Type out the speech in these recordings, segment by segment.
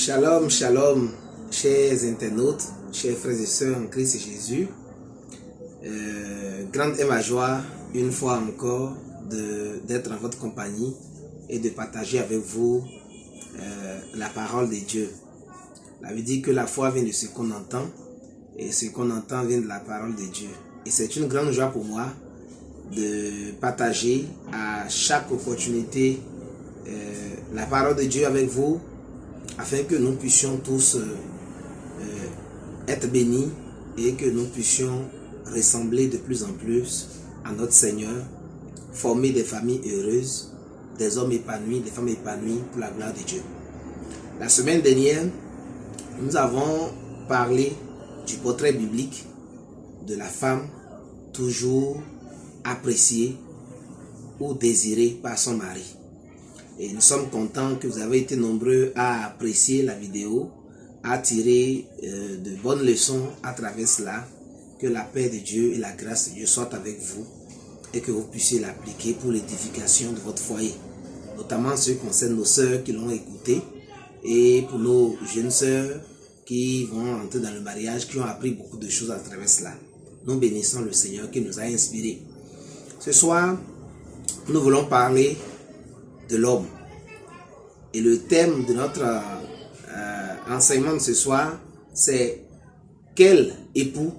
Shalom, shalom, chers internautes, chers frères et sœurs en Christ et Jésus. Grande est ma joie, une fois encore, d'être en votre compagnie et de partager avec vous la parole de Dieu. La Bible dit que la foi vient de ce qu'on entend et ce qu'on entend vient de la parole de Dieu. Et c'est une grande joie pour moi de partager à chaque opportunité la parole de Dieu avec vous, afin que nous puissions tous être bénis et que nous puissions ressembler de plus en plus à notre Seigneur, former des familles heureuses, des hommes épanouis, des femmes épanouies pour la gloire de Dieu. La semaine dernière, nous avons parlé du portrait biblique de la femme toujours appréciée ou désirée par son mari. Et nous sommes contents que vous avez été nombreux à apprécier la vidéo, à tirer de bonnes leçons à travers cela. Que la paix de Dieu et la grâce de Dieu soient avec vous et que vous puissiez l'appliquer pour l'édification de votre foyer. Notamment ceux qui concernent nos sœurs qui l'ont écouté et pour nos jeunes sœurs qui vont entrer dans le mariage, qui ont appris beaucoup de choses à travers cela. Nous bénissons le Seigneur qui nous a inspirés. Ce soir, nous voulons parler de l'homme. Et le thème de notre enseignement de ce soir, c'est quel époux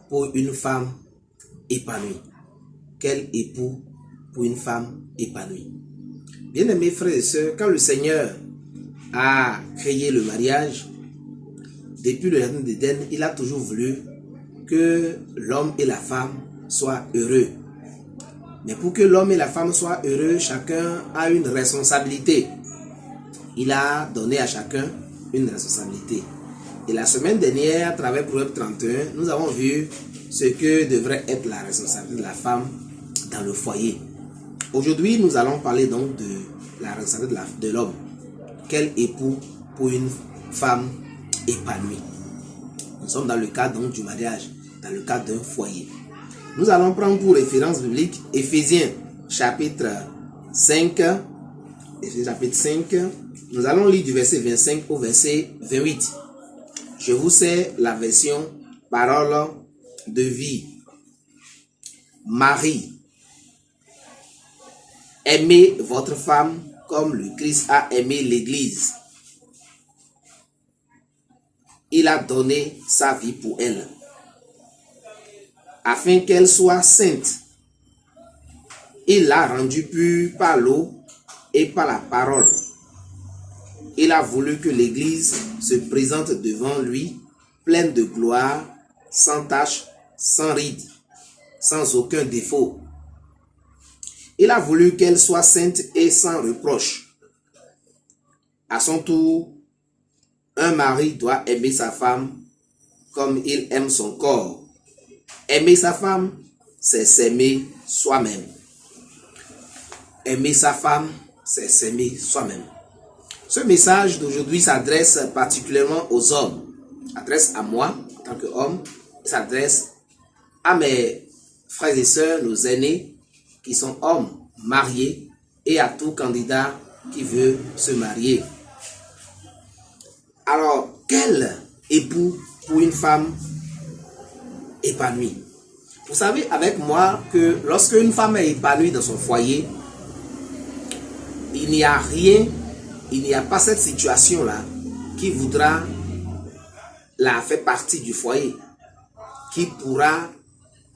pour une femme épanouie. Quel époux pour une femme épanouie. Bien-aimés frères et sœurs, quand le Seigneur a créé le mariage, depuis le jardin d'Éden, il a toujours voulu que l'homme et la femme soient heureux. Mais pour que l'homme et la femme soient heureux, chacun a une responsabilité. Il a donné à chacun une responsabilité. Et la semaine dernière, à travers Proverbe 31, nous avons vu ce que devrait être la responsabilité de la femme dans le foyer. Aujourd'hui, nous allons parler donc de la responsabilité de l'homme. Quel époux pour une femme épanouie. Nous sommes dans le cadre donc du mariage, dans le cadre d'un foyer. Nous allons prendre pour référence biblique Éphésiens chapitre 5. Éphésiens chapitre 5. Nous allons lire du verset 25 au verset 28. Je vous sais la version parole de vie. Marie, aimez votre femme comme le Christ a aimé l'Église. Il a donné sa vie pour elle, afin qu'elle soit sainte. Il l'a rendue pure par l'eau et par la parole. Il a voulu que l'Église se présente devant lui, pleine de gloire, sans tache, sans ride, sans aucun défaut. Il a voulu qu'elle soit sainte et sans reproche. À son tour, un mari doit aimer sa femme comme il aime son corps. Aimer sa femme, c'est s'aimer soi-même. Aimer sa femme, c'est s'aimer soi-même. Ce message d'aujourd'hui s'adresse particulièrement aux hommes. S'adresse à moi, en tant qu'homme. S'adresse à mes frères et sœurs, nos aînés, qui sont hommes mariés, et à tout candidat qui veut se marier. Alors, quel époux pour une femme épanouie? Vous savez avec moi que lorsque une femme est épanouie dans son foyer, il n'y a rien, il n'y a pas cette situation-là qui voudra la faire partie du foyer, qui pourra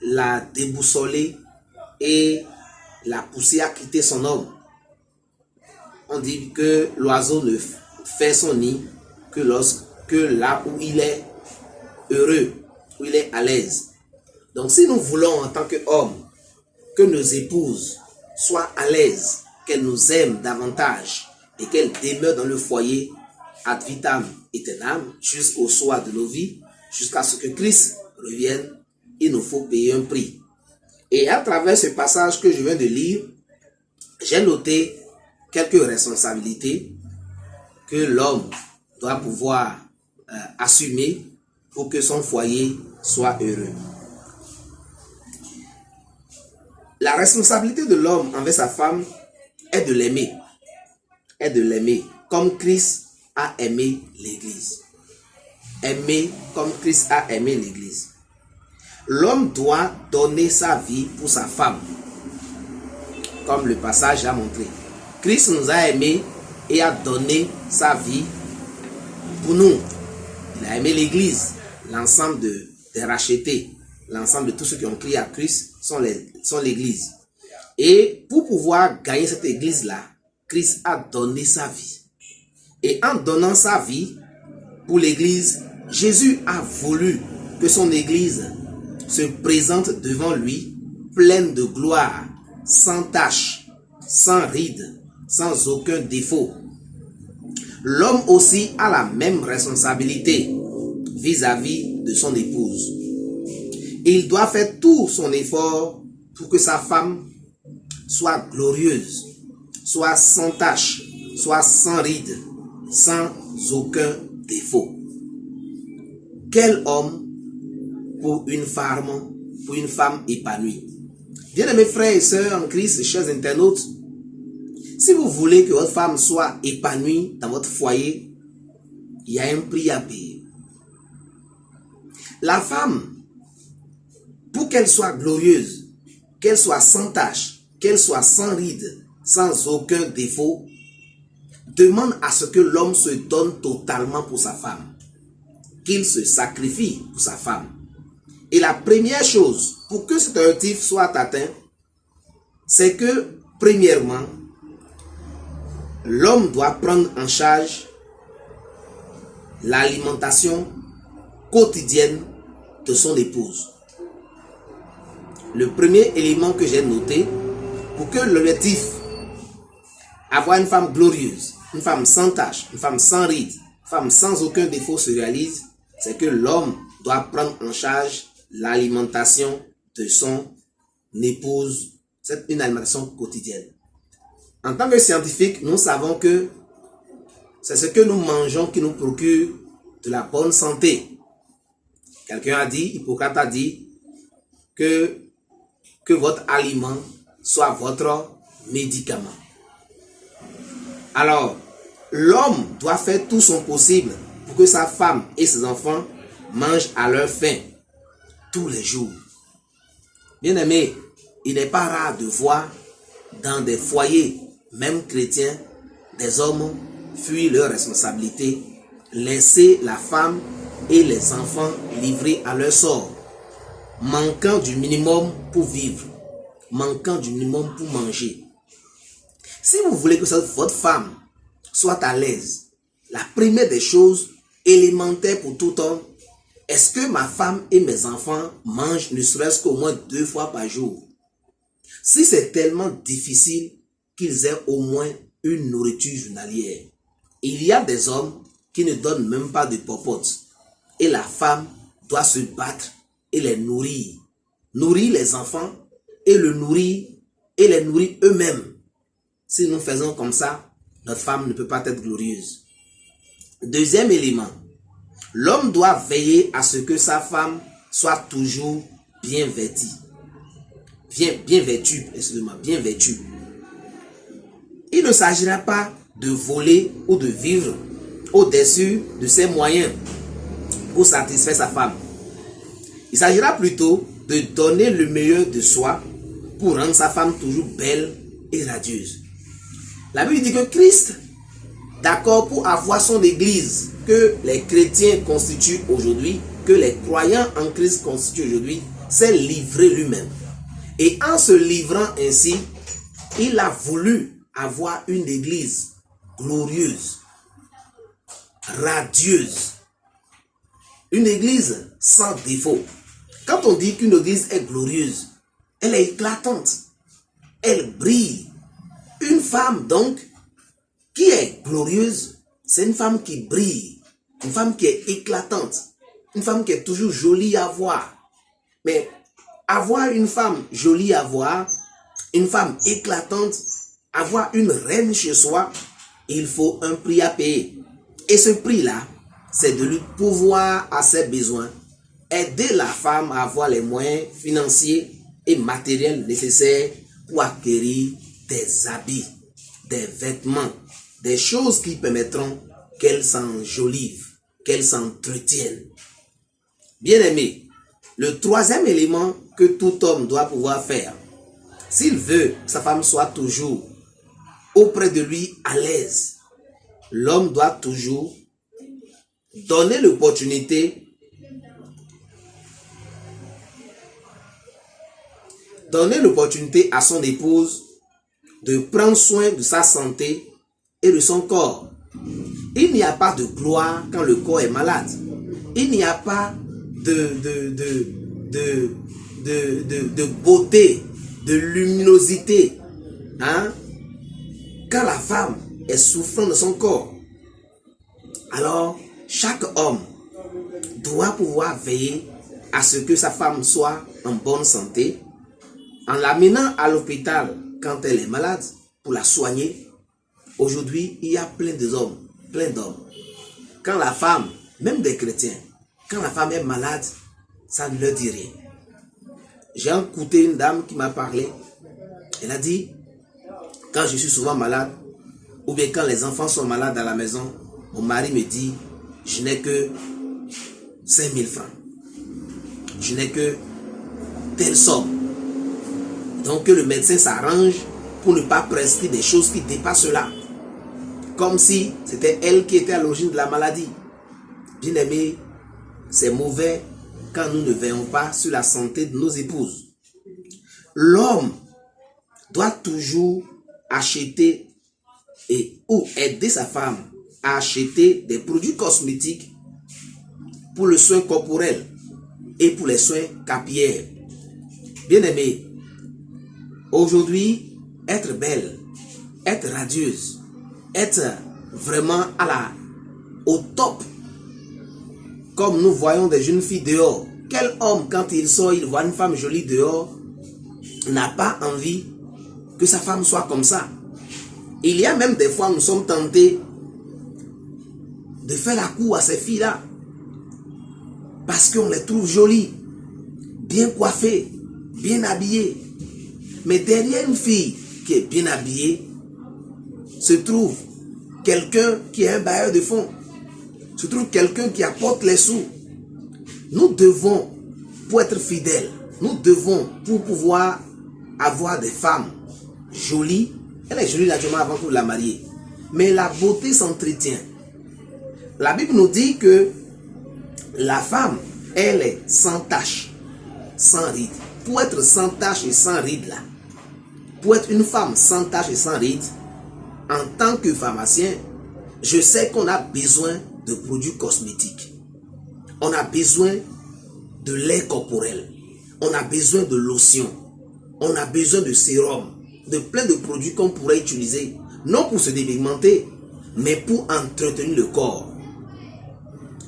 la déboussoler et la pousser à quitter son homme. On dit que l'oiseau ne fait son nid que là où il est heureux, où il est à l'aise. Donc si nous voulons en tant qu'hommes que nos épouses soient à l'aise, qu'elles nous aiment davantage et qu'elles demeurent dans le foyer ad vitam aeternam jusqu'au soir de nos vies, jusqu'à ce que Christ revienne, il nous faut payer un prix. Et à travers ce passage que je viens de lire, j'ai noté quelques responsabilités que l'homme doit pouvoir assumer pour que son foyer soit heureux. La responsabilité de l'homme envers sa femme est de l'aimer. comme Christ a aimé l'Église. Aimer comme Christ a aimé l'Église. L'homme doit donner sa vie pour sa femme, comme le passage l'a montré. Christ nous a aimés et a donné sa vie pour nous. Il a aimé l'Église, l'ensemble des rachetés, l'ensemble de tous ceux qui ont crié à Christ sont l'Église. Et pour pouvoir gagner cette Église-là, Christ a donné sa vie. Et en donnant sa vie pour l'Église, Jésus a voulu que son Église se présente devant lui, pleine de gloire, sans tache, sans ride, sans aucun défaut. L'homme aussi a la même responsabilité vis-à-vis de son épouse. Il doit faire tout son effort pour que sa femme soit glorieuse, soit sans tache, soit sans ride, sans aucun défaut. Quel homme pour une femme épanouie. Bien-aimés frères et sœurs en Christ, chers internautes, si vous voulez que votre femme soit épanouie dans votre foyer, il y a un prix à payer. La femme, pour qu'elle soit glorieuse, qu'elle soit sans tache, qu'elle soit sans ride, sans aucun défaut, demande à ce que l'homme se donne totalement pour sa femme, qu'il se sacrifie pour sa femme. Et la première chose, pour que cet objectif soit atteint, c'est que, premièrement, l'homme doit prendre en charge l'alimentation quotidienne de son épouse. Le premier élément que j'ai noté, pour que l'objectif, avoir une femme glorieuse, une femme sans tache, une femme sans ride, une femme sans aucun défaut se réalise, c'est que l'homme doit prendre en charge l'alimentation de son épouse. C'est une alimentation quotidienne. En tant que scientifique, nous savons que c'est ce que nous mangeons qui nous procure de la bonne santé. Quelqu'un a dit, Hippocrate a dit, que votre aliment soit votre médicament. Alors, l'homme doit faire tout son possible pour que sa femme et ses enfants mangent à leur faim tous les jours. Bien aimé, il n'est pas rare de voir dans des foyers, même chrétiens, des hommes fuir leurs responsabilités, laisser la femme et les enfants livrés à leur sort, manquant du minimum pour vivre, manquant du minimum pour manger. Si vous voulez que votre femme soit à l'aise, la première des choses élémentaires pour tout homme, est-ce que ma femme et mes enfants mangent ne serait-ce qu'au moins 2 fois par jour? Si c'est tellement difficile qu'ils aient au moins une nourriture journalière, il y a des hommes qui ne donnent même pas de popote et la femme doit se battre et les nourrir. Nourrir les enfants et les nourrir eux-mêmes. Si nous faisons comme ça, notre femme ne peut pas être glorieuse. Deuxième élément, l'homme doit veiller à ce que sa femme soit toujours bien vêtue. Bien vêtue. Il ne s'agira pas de voler ou de vivre au-dessus de ses moyens pour satisfaire sa femme. Il s'agira plutôt de donner le meilleur de soi pour rendre sa femme toujours belle et radieuse. La Bible dit que Christ, d'accord pour avoir son église, que les chrétiens constituent aujourd'hui, que les croyants en Christ constituent aujourd'hui, s'est livré lui-même. Et en se livrant ainsi, il a voulu avoir une église glorieuse, radieuse, une église sans défaut. Quand on dit qu'une église est glorieuse, elle est éclatante, elle brille. Une femme donc qui est glorieuse, c'est une femme qui brille, une femme qui est éclatante, une femme qui est toujours jolie à voir. Mais avoir une femme jolie à voir, une femme éclatante, avoir une reine chez soi, il faut un prix à payer. Et ce prix-là, c'est de lui pourvoir à ses besoins, aider la femme à avoir les moyens financiers et matériels nécessaires pour acquérir des habits, des vêtements, des choses qui permettront qu'elle s'enjolive, qu'elle s'entretienne. Bien-aimé, le troisième élément que tout homme doit pouvoir faire, s'il veut que sa femme soit toujours auprès de lui à l'aise, l'homme doit toujours donner l'opportunité à son épouse de prendre soin de sa santé et de son corps. Il n'y a pas de gloire quand le corps est malade. Il n'y a pas de beauté, de luminosité, hein, quand la femme est souffrant de son corps. Alors, chaque homme doit pouvoir veiller à ce que sa femme soit en bonne santé, en l'amenant à l'hôpital quand elle est malade pour la soigner. Aujourd'hui, il y a plein d'hommes. Quand la femme, même des chrétiens, quand la femme est malade, ça ne leur dit rien. J'ai écouté une dame qui m'a parlé. Elle a dit, quand je suis souvent malade, ou bien quand les enfants sont malades à la maison, mon mari me dit, je n'ai que 5000 francs. Je n'ai que telle somme. Donc que le médecin s'arrange pour ne pas prescrire des choses qui dépassent cela. Comme si c'était elle qui était à l'origine de la maladie. Bien aimé, c'est mauvais quand nous ne veillons pas sur la santé de nos épouses. L'homme doit toujours acheter ou aider sa femme à acheter des produits cosmétiques pour le soin corporel et pour les soins capillaires. Bien aimé, aujourd'hui, être belle, être radieuse, être vraiment au top, comme nous voyons des jeunes filles dehors. Quel homme, quand il sort, il voit une femme jolie dehors, n'a pas envie que sa femme soit comme ça? Il y a même des fois, nous sommes tentés de faire la cour à ces filles-là, parce qu'on les trouve jolies, bien coiffées, bien habillées. Mais derrière une fille qui est bien habillée, se trouve quelqu'un qui est un bailleur de fonds, se trouve quelqu'un qui apporte les sous. Nous devons, pour être fidèles, nous devons, pour pouvoir avoir des femmes jolies, elle est jolie naturellement avant que vous la mariez, mais la beauté s'entretient. La Bible nous dit que la femme, elle est sans tache, sans ride. Pour être sans tache et sans ride là, pour être une femme sans tache et sans ride, en tant que pharmacien, je sais qu'on a besoin de produits cosmétiques. On a besoin de lait corporel. On a besoin de lotion. On a besoin de sérum. De plein de produits qu'on pourrait utiliser. Non pour se dépigmenter, mais pour entretenir le corps.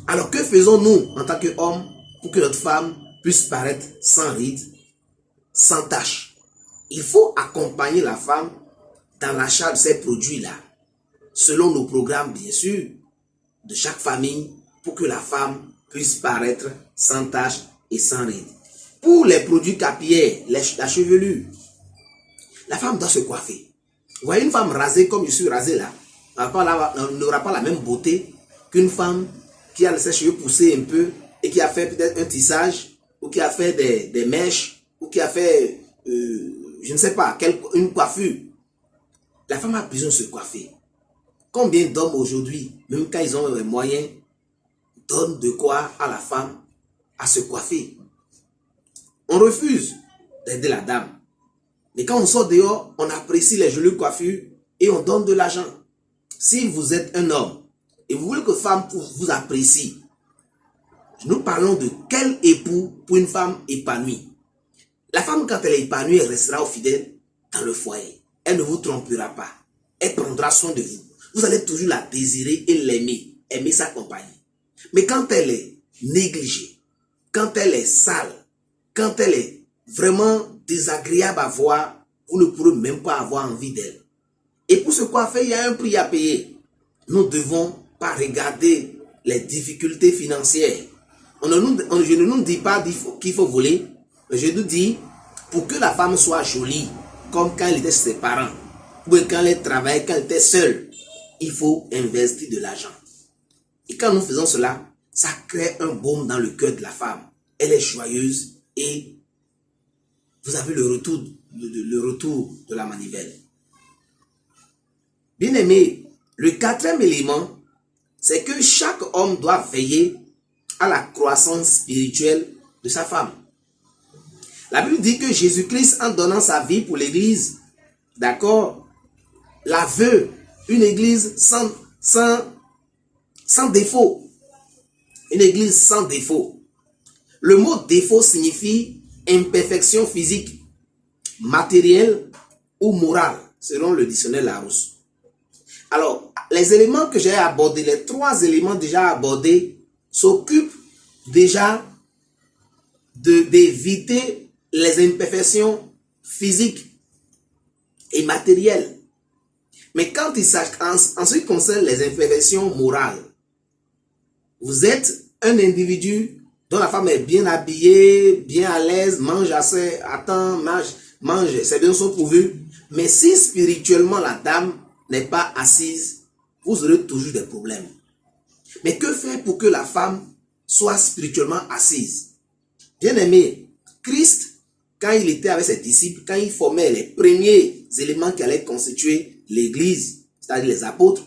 Alors que faisons-nous en tant qu'hommes pour que notre femme puisse paraître sans rides, sans taches? Il faut accompagner la femme dans l'achat de ces produits-là, selon nos programmes bien sûr, de chaque famille, pour que la femme puisse paraître sans taches et sans rides. Pour les produits capillaires, la chevelure, la femme doit se coiffer. Vous voyez une femme rasée comme je suis rasé là, n'aura pas la même beauté qu'une femme qui a ses cheveux poussés un peu et qui a fait peut-être un tissage, ou qui a fait des mèches, ou qui a fait, je ne sais pas, une coiffure. La femme a besoin de se coiffer. Combien d'hommes aujourd'hui, même quand ils ont les moyens, donnent de quoi à la femme à se coiffer? On refuse d'aider la dame. Mais quand on sort dehors, on apprécie les jolies coiffures et on donne de l'argent. Si vous êtes un homme et vous voulez que femme vous apprécie, nous parlons de quel époux pour une femme épanouie. La femme, quand elle est épanouie, elle restera fidèle dans le foyer. Elle ne vous trompera pas. Elle prendra soin de vous. Vous allez toujours la désirer et l'aimer. Aimer sa compagnie. Mais quand elle est négligée, quand elle est sale, quand elle est vraiment désagréable à voir, vous ne pourrez même pas avoir envie d'elle. Et pour se coiffer, il y a un prix à payer. Nous ne devons pas regarder les difficultés financières. Je ne nous dis pas qu'il faut voler, mais je nous dis, pour que la femme soit jolie, comme quand elle était chez ses parents, ou quand elle travaillait, quand elle était seule, il faut investir de l'argent. Et quand nous faisons cela, ça crée un baume dans le cœur de la femme. Elle est joyeuse et vous avez le retour de la manivelle. Bien aimé, le quatrième élément, c'est que chaque homme doit veiller à la croissance spirituelle de sa femme. La Bible dit que Jésus-Christ, en donnant sa vie pour l'église, d'accord, la veut une église sans défaut. Une église sans défaut. Le mot défaut signifie imperfection physique, matérielle ou morale, selon le dictionnaire Larousse. Alors, les éléments que j'ai abordés, les 3 éléments déjà abordés, s'occupent déjà d'éviter les imperfections physiques et matérielles. Mais quand il s'agit, en ce qui concerne les imperfections morales, vous êtes un individu dont la femme est bien habillée, bien à l'aise, mange assez à temps, mange, ses besoins sont pourvus. Mais si spirituellement la dame n'est pas assise, vous aurez toujours des problèmes. Mais que faire pour que la femme soit spirituellement assise? Bien aimé, Christ, quand il était avec ses disciples, quand il formait les premiers éléments qui allaient constituer l'église, c'est-à-dire les apôtres,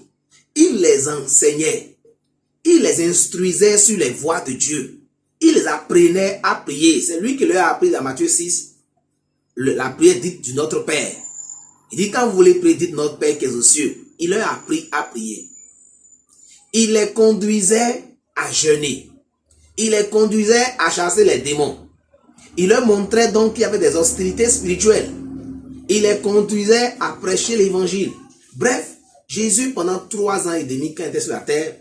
il les enseignait, il les instruisait sur les voies de Dieu, il les apprenait à prier. C'est lui qui leur a appris dans Matthieu 6, la prière dite du Notre Père. Il dit, quand vous voulez prier, dites Notre Père qui est aux cieux. Il leur a appris à prier. Il les conduisait à jeûner. Il les conduisait à chasser les démons. Il leur montrait donc qu'il y avait des hostilités spirituelles. Il les conduisait à prêcher l'évangile. Bref, Jésus, pendant 3 ans et demi, quand il était sur la terre,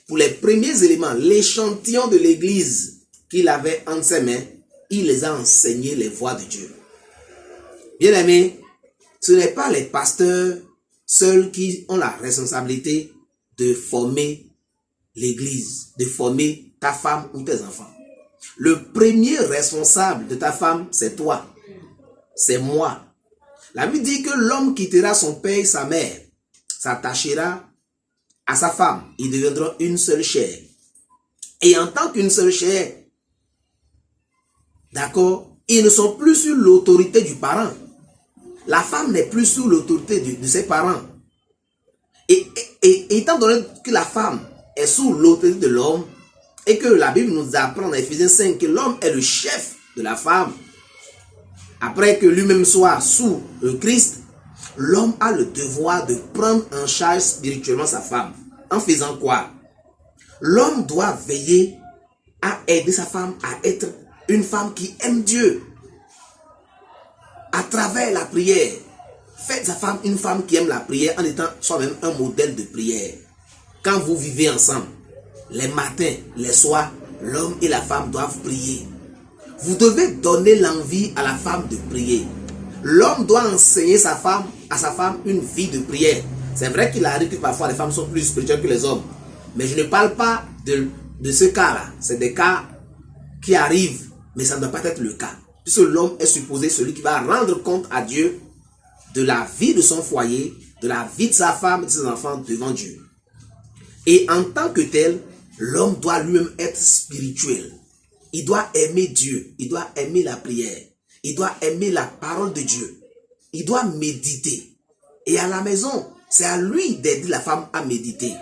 pour les premiers éléments, l'échantillon de l'église qu'il avait entre ses mains, il les a enseigné les voies de Dieu. Bien aimé, ce n'est pas les pasteurs seuls qui ont la responsabilité de former l'église, de former ta femme ou tes enfants. Le premier responsable de ta femme, c'est toi. C'est moi. La Bible dit que l'homme quittera son père et sa mère, s'attachera à sa femme. Ils deviendront une seule chair. Et en tant qu'une seule chair, d'accord, ils ne sont plus sous l'autorité du parent. La femme n'est plus sous l'autorité de ses parents. Et étant donné que la femme est sous l'autorité de l'homme, et que la Bible nous apprend dans Ephésiens 5 que l'homme est le chef de la femme, après que lui-même soit sous le Christ, l'homme a le devoir de prendre en charge spirituellement sa femme. En faisant quoi? L'homme doit veiller à aider sa femme à être une femme qui aime Dieu. À travers la prière, faites sa femme une femme qui aime la prière en étant soi-même un modèle de prière. Quand vous vivez ensemble, les matins, les soirs, l'homme et la femme doivent prier. Vous devez donner l'envie à la femme de prier. L'homme doit enseigner à sa femme une vie de prière. C'est vrai qu'il arrive que parfois les femmes sont plus spirituelles que les hommes. Mais je ne parle pas de ce cas-là. C'est des cas qui arrivent, mais ça ne doit pas être le cas. Puisque l'homme est supposé celui qui va rendre compte à Dieu de la vie de son foyer, de la vie de sa femme et de ses enfants devant Dieu. Et en tant que tel, l'homme doit lui-même être spirituel. Il doit aimer Dieu. Il doit aimer la prière. Il doit aimer la parole de Dieu. Il doit méditer. Et à la maison, c'est à lui d'aider la femme à méditer.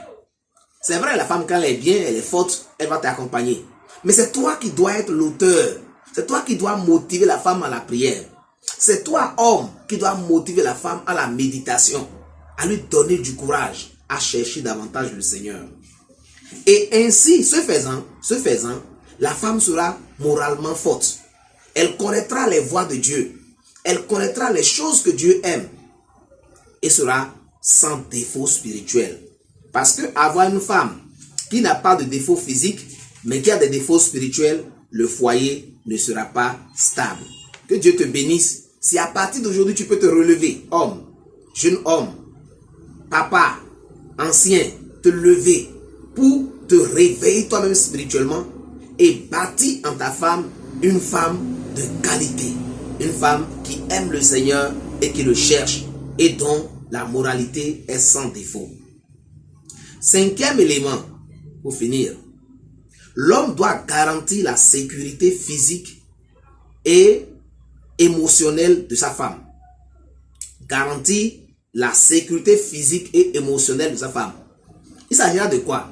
C'est vrai, la femme, quand elle est bien, elle est forte, elle va t'accompagner. Mais c'est toi qui dois être l'auteur. C'est toi qui dois motiver la femme à la prière. C'est toi, homme, qui dois motiver la femme à la méditation, à lui donner du courage, à chercher davantage le Seigneur. Et ainsi, ce faisant, la femme sera moralement forte. Elle connaîtra les voies de Dieu. Elle connaîtra les choses que Dieu aime. Et sera sans défaut spirituel. Parce que avoir une femme qui n'a pas de défaut physique, mais qui a des défauts spirituels, le foyer ne sera pas stable. Que Dieu te bénisse. Si à partir d'aujourd'hui tu peux te relever, homme, jeune homme, papa, ancien, te lever pour te réveiller toi-même spirituellement et bâtir en ta femme une femme de qualité. Une femme qui aime le Seigneur et qui le cherche et dont la moralité est sans défaut. Cinquième élément, pour finir, l'homme doit garantir la sécurité physique et émotionnelle de sa femme. Garantir la sécurité physique et émotionnelle de sa femme. Il s'agira de quoi?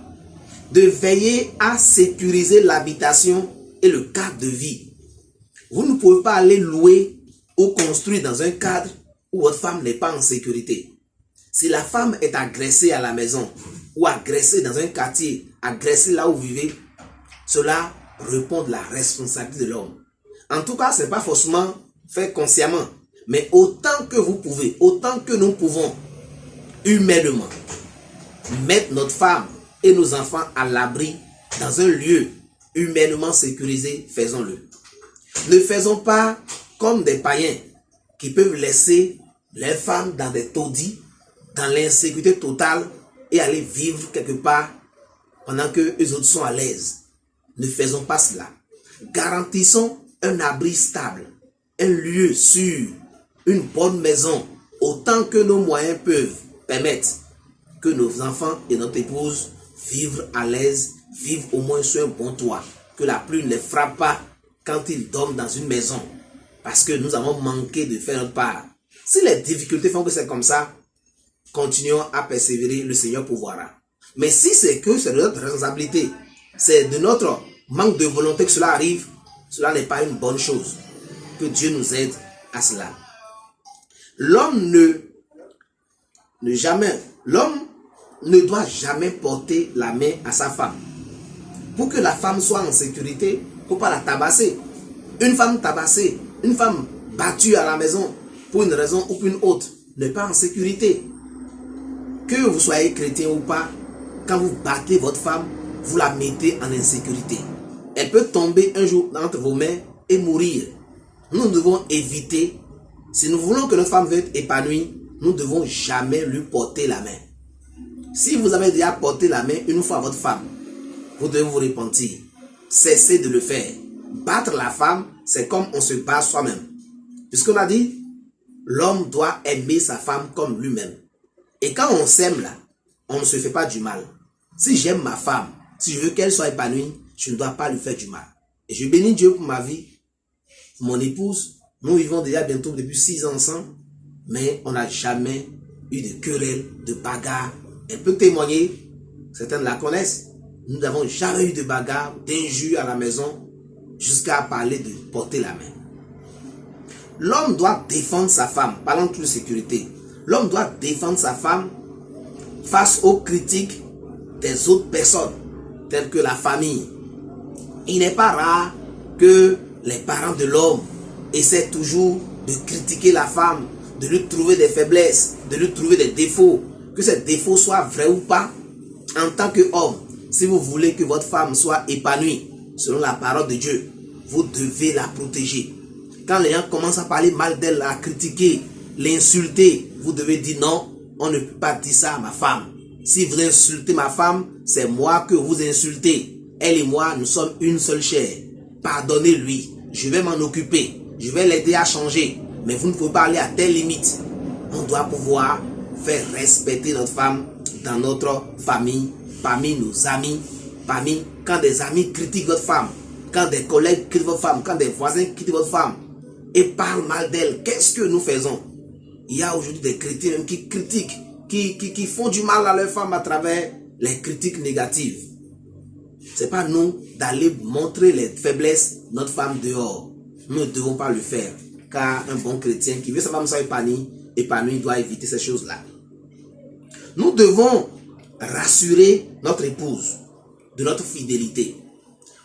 De veiller à sécuriser l'habitation et le cadre de vie. Vous ne pouvez pas aller louer ou construire dans un cadre où votre femme n'est pas en sécurité. Si la femme est agressée à la maison ou agressée dans un quartier, agressée là où vous vivez, cela répond de la responsabilité de l'homme. En tout cas, ce n'est pas forcément fait consciemment, mais autant que vous pouvez, autant que nous pouvons, humainement, mettre notre femme et nos enfants à l'abri dans un lieu humainement sécurisé, faisons-le. Ne faisons pas comme des païens qui peuvent laisser les femmes dans des taudis, dans l'insécurité totale et aller vivre quelque part pendant que les autres sont à l'aise. Ne faisons pas cela. Garantissons un abri stable, un lieu sûr, une bonne maison, autant que nos moyens peuvent permettre que nos enfants et notre épouse vivent à l'aise, vivent au moins sur un bon toit, que la pluie ne les frappe pas quand ils dorment dans une maison, parce que nous avons manqué de faire notre part. Si les difficultés font que c'est comme ça, continuons à persévérer, le Seigneur pourvoira. Mais si c'est que c'est de notre responsabilité, c'est de notre manque de volonté que cela arrive, cela n'est pas une bonne chose. Que Dieu nous aide à cela. L'homme ne doit jamais porter la main à sa femme. Pour que la femme soit en sécurité, il ne faut pas la tabasser. Une femme tabassée, une femme battue à la maison, pour une raison ou pour une autre, n'est pas en sécurité. Que vous soyez chrétien ou pas, quand vous battez votre femme, vous la mettez en insécurité. Elle peut tomber un jour entre vos mains et mourir. Nous devons éviter, si nous voulons que notre femme veuille être épanouie, nous ne devons jamais lui porter la main. Si vous avez déjà porté la main une fois à votre femme, vous devez vous repentir. Cessez de le faire. Battre la femme, c'est comme on se bat soi-même. Puisqu'on a dit, l'homme doit aimer sa femme comme lui-même. Et quand on s'aime là, on ne se fait pas du mal. Si j'aime ma femme, si je veux qu'elle soit épanouie, je ne dois pas lui faire du mal. Et je bénis Dieu pour ma vie, pour mon épouse. Nous vivons déjà bientôt depuis 6 ans ensemble, mais on n'a jamais eu de querelle, de bagarre. Elle peut témoigner, certains la connaissent. Nous n'avons jamais eu de bagarre, d'injures à la maison, jusqu'à parler de porter la main. L'homme doit défendre sa femme, parlant de sécurité. L'homme doit défendre sa femme face aux critiques des autres personnes, telles que la famille. Il n'est pas rare que les parents de l'homme essaient toujours de critiquer la femme, de lui trouver des faiblesses, de lui trouver des défauts, que ces défauts soient vrais ou pas. En tant qu'homme, si vous voulez que votre femme soit épanouie, selon la parole de Dieu, vous devez la protéger. Quand les gens commencent à parler mal d'elle, la critiquer, l'insulter, vous devez dire non, on ne peut pas dire ça à ma femme. Si vous insultez ma femme, c'est moi que vous insultez. Elle et moi, nous sommes une seule chair. Pardonnez-lui, je vais m'en occuper, je vais l'aider à changer. Mais vous ne pouvez pas aller à telle limite. On doit pouvoir faire respecter notre femme dans notre famille, parmi nos amis, quand des amis critiquent votre femme, quand des collègues critiquent votre femme, quand des voisins critiquent votre femme et parlent mal d'elle. Qu'est-ce que nous faisons? Il y a aujourd'hui des chrétiens même qui critiquent, qui font du mal à leur femme à travers les critiques négatives. Ce n'est pas nous d'aller montrer les faiblesses de notre femme dehors. Nous ne devons pas le faire. Car un bon chrétien qui veut sa femme soit épanouie doit éviter ces choses-là. Nous devons rassurer notre épouse de notre fidélité.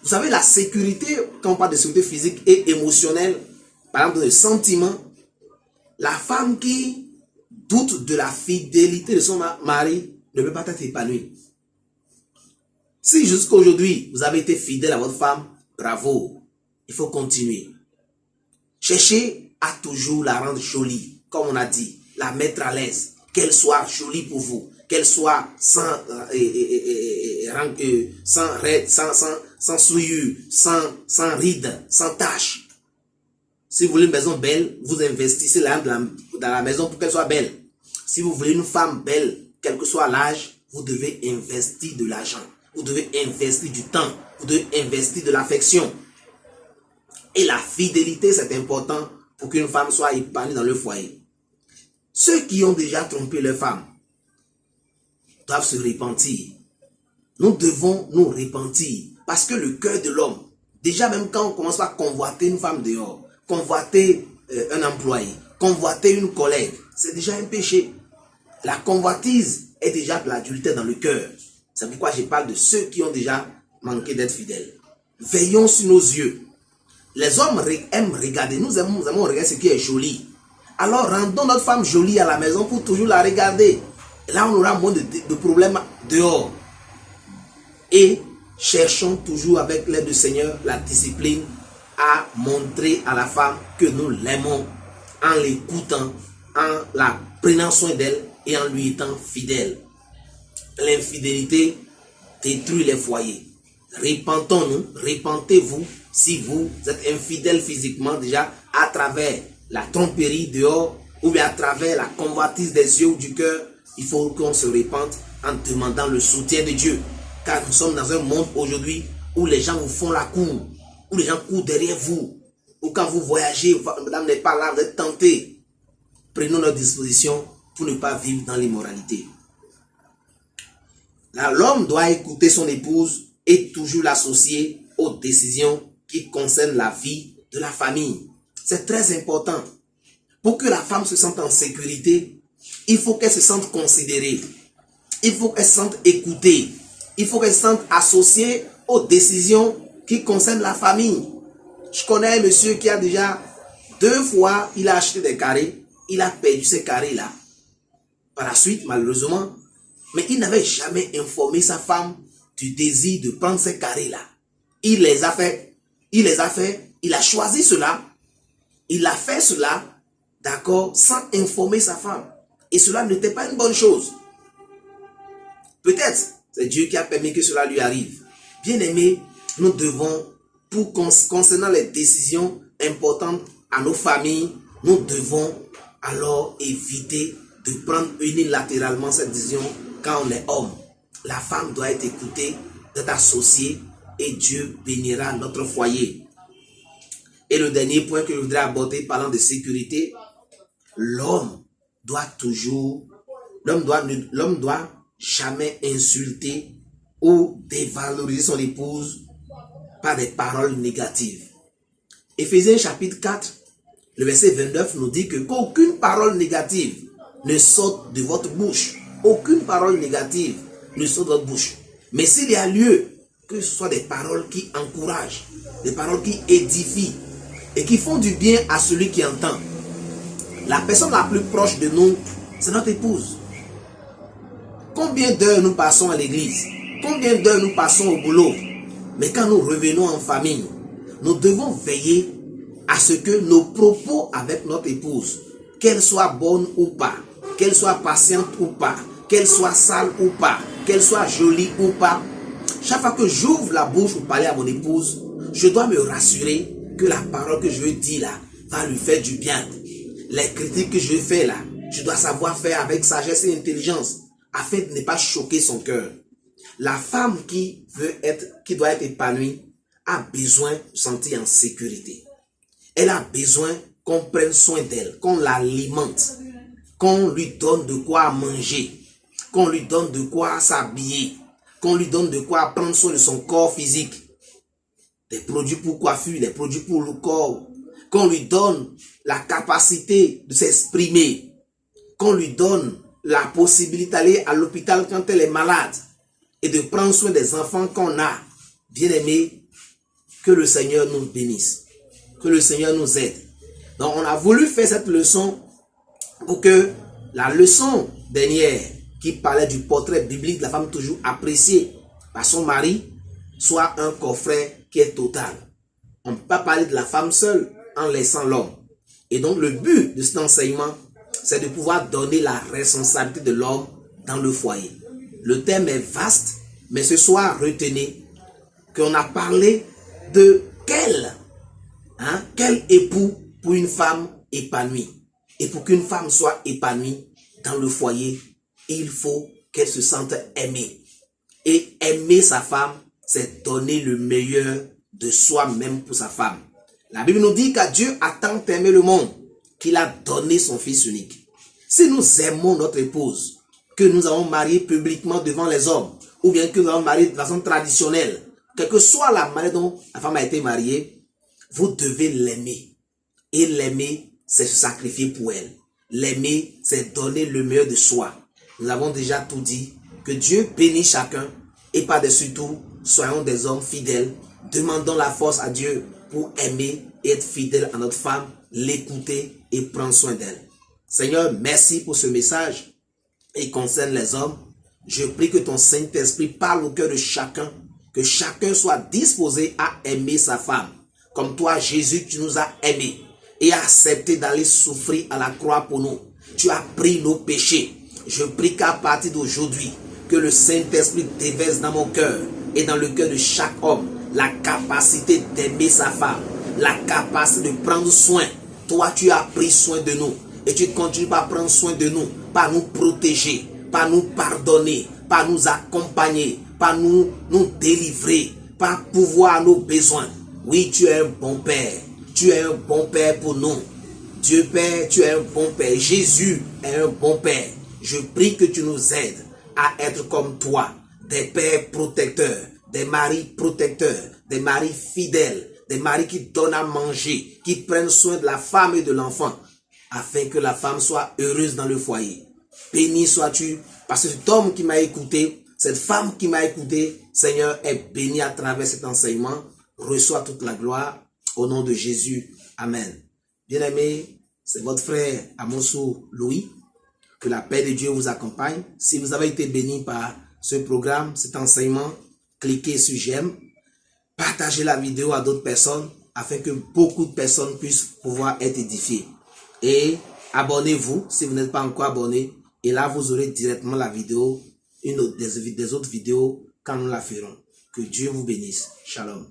Vous savez, la sécurité, quand on parle de sécurité physique et émotionnelle, par exemple, de sentiments, la femme qui doute de la fidélité de son mari ne peut pas être épanouie. Si jusqu'à aujourd'hui, vous avez été fidèle à votre femme, bravo, il faut continuer. Cherchez à toujours la rendre jolie, comme on a dit, la mettre à l'aise, qu'elle soit jolie pour vous, qu'elle soit sans souillure, sans rides, sans taches. Si vous voulez une maison belle, vous investissez dans la maison pour qu'elle soit belle. Si vous voulez une femme belle, quel que soit l'âge, vous devez investir de l'argent, vous devez investir du temps, vous devez investir de l'affection. Et la fidélité, c'est important pour qu'une femme soit épanouie dans le foyer. Ceux qui ont déjà trompé leur femme doivent se repentir. Nous devons nous repentir parce que le cœur de l'homme, déjà même quand on commence à convoiter une femme dehors, convoiter un employé, convoiter une collègue, c'est déjà un péché. La convoitise est déjà de l'adultère dans le cœur. C'est pourquoi je parle de ceux qui ont déjà manqué d'être fidèles. Veillons sur nos yeux. Les hommes aiment regarder. Nous aimons regarder ce qui est joli. Alors rendons notre femme jolie à la maison pour toujours la regarder. Et là, on aura moins de problèmes dehors. Et cherchons toujours avec l'aide du Seigneur la discipline à montrer à la femme que nous l'aimons en l'écoutant, en la prenant soin d'elle et en lui étant fidèle. L'infidélité détruit les foyers. Repentons-nous, repentez-vous si vous êtes infidèle physiquement déjà à travers la tromperie dehors ou bien à travers la convoitise des yeux ou du cœur. Il faut qu'on se repente en demandant le soutien de Dieu. Car nous sommes dans un monde aujourd'hui où les gens vous font la cour, où les gens courent derrière vous, ou quand vous voyagez, madame n'est pas là, vous êtes tenté. Prenons notre disposition pour ne pas vivre dans l'immoralité. L'homme doit écouter son épouse et toujours l'associer aux décisions qui concernent la vie de la famille. C'est très important. Pour que la femme se sente en sécurité, il faut qu'elle se sente considérée. Il faut qu'elle se sente écoutée. Il faut qu'elle se sente associée aux décisions qui concernent la famille. Je connais un monsieur qui a déjà 2 fois, il a acheté des carrés, il a perdu ces carrés-là. Par la suite, malheureusement, mais il n'avait jamais informé sa femme du désir de prendre ces carrés-là. Il les a fait, il a choisi cela, il a fait cela, d'accord, sans informer sa femme. Et cela n'était pas une bonne chose. Peut-être, c'est Dieu qui a permis que cela lui arrive. Bien-aimés, nous devons, concernant les décisions importantes à nos familles, nous devons alors éviter de prendre unilatéralement cette décision quand on est homme. La femme doit être écoutée, doit être associée et Dieu bénira notre foyer. Et le dernier point que je voudrais aborder parlant de sécurité, l'homme doit jamais insulter ou dévaloriser son épouse par des paroles négatives. Éphésiens chapitre 4, le verset 29 nous dit que qu'aucune parole négative ne sorte de votre bouche. Aucune parole négative ne sorte de votre bouche. Mais s'il y a lieu, que ce soit des paroles qui encouragent, des paroles qui édifient et qui font du bien à celui qui entend. La personne la plus proche de nous, c'est notre épouse. Combien d'heures nous passons à l'église? Combien d'heures nous passons au boulot? Mais quand nous revenons en famille, nous devons veiller à ce que nos propos avec notre épouse, qu'elle soit bonne ou pas, qu'elle soit patiente ou pas, qu'elle soit sale ou pas, qu'elle soit jolie ou pas, chaque fois que j'ouvre la bouche pour parler à mon épouse, je dois me rassurer que la parole que je veux dire là va lui faire du bien. Les critiques que je fais là, je dois savoir faire avec sagesse et intelligence afin de ne pas choquer son cœur. La femme qui doit être épanouie a besoin de se sentir en sécurité. Elle a besoin qu'on prenne soin d'elle, qu'on l'alimente, qu'on lui donne de quoi manger, qu'on lui donne de quoi s'habiller, qu'on lui donne de quoi prendre soin de son corps physique. Des produits pour coiffure, des produits pour le corps, qu'on lui donne la capacité de s'exprimer, qu'on lui donne la possibilité d'aller à l'hôpital quand elle est malade et de prendre soin des enfants qu'on a. Bien aimé, que le Seigneur nous bénisse, que le Seigneur nous aide. Donc on a voulu faire cette leçon pour que la leçon dernière qui parlait du portrait biblique de la femme toujours appréciée par son mari soit un coffret qui est total. On ne peut pas parler de la femme seule en laissant l'homme. Et donc le but de cet enseignement, c'est de pouvoir donner la responsabilité de l'homme dans le foyer. Le thème est vaste, mais ce soir, retenez qu'on a parlé de quel époux pour une femme épanouie. Et pour qu'une femme soit épanouie dans le foyer, il faut qu'elle se sente aimée. Et aimer sa femme, c'est donner le meilleur de soi-même pour sa femme. La Bible nous dit que Dieu a tant aimé le monde qu'il a donné son Fils unique. Si nous aimons notre épouse, que nous avons marié publiquement devant les hommes, ou bien que nous avons marié de façon traditionnelle, quelle que soit la manière dont la femme a été mariée, vous devez l'aimer. Et l'aimer, c'est se sacrifier pour elle. L'aimer, c'est donner le meilleur de soi. Nous avons déjà tout dit. Que Dieu bénisse chacun. Et par-dessus tout, soyons des hommes fidèles. Demandons la force à Dieu pour aimer et être fidèle à notre femme, l'écouter et prendre soin d'elle. Seigneur, merci pour ce message. Il concerne les hommes. Je prie que ton Saint-Esprit parle au cœur de chacun. Que chacun soit disposé à aimer sa femme. Comme toi, Jésus, tu nous as aimés et accepté d'aller souffrir à la croix pour nous. Tu as pris nos péchés. Je prie qu'à partir d'aujourd'hui, que le Saint-Esprit déverse dans mon cœur et dans le cœur de chaque homme la capacité d'aimer sa femme, la capacité de prendre soin. Toi, tu as pris soin de nous et tu continues par prendre soin de nous, par nous protéger, par nous pardonner, par nous accompagner, par nous délivrer, par pouvoir à nos besoins. Oui, tu es un bon Père. Tu es un bon Père pour nous. Dieu Père, tu es un bon Père. Jésus est un bon Père. Je prie que tu nous aides à être comme toi, des pères protecteurs, des maris protecteurs, des maris fidèles, des maris qui donnent à manger, qui prennent soin de la femme et de l'enfant, afin que la femme soit heureuse dans le foyer. Béni sois-tu, parce que cet homme qui m'a écouté, cette femme qui m'a écouté, Seigneur, est béni à travers cet enseignement. Reçois toute la gloire au nom de Jésus. Amen. Bien-aimés, c'est votre frère Amonsou Louis. Que la paix de Dieu vous accompagne. Si vous avez été béni par ce programme, cet enseignement, cliquez sur j'aime. Partagez la vidéo à d'autres personnes afin que beaucoup de personnes puissent pouvoir être édifiées. Et abonnez-vous si vous n'êtes pas encore abonné. Et là, vous aurez directement la vidéo, des autres vidéos quand nous la ferons. Que Dieu vous bénisse. Shalom.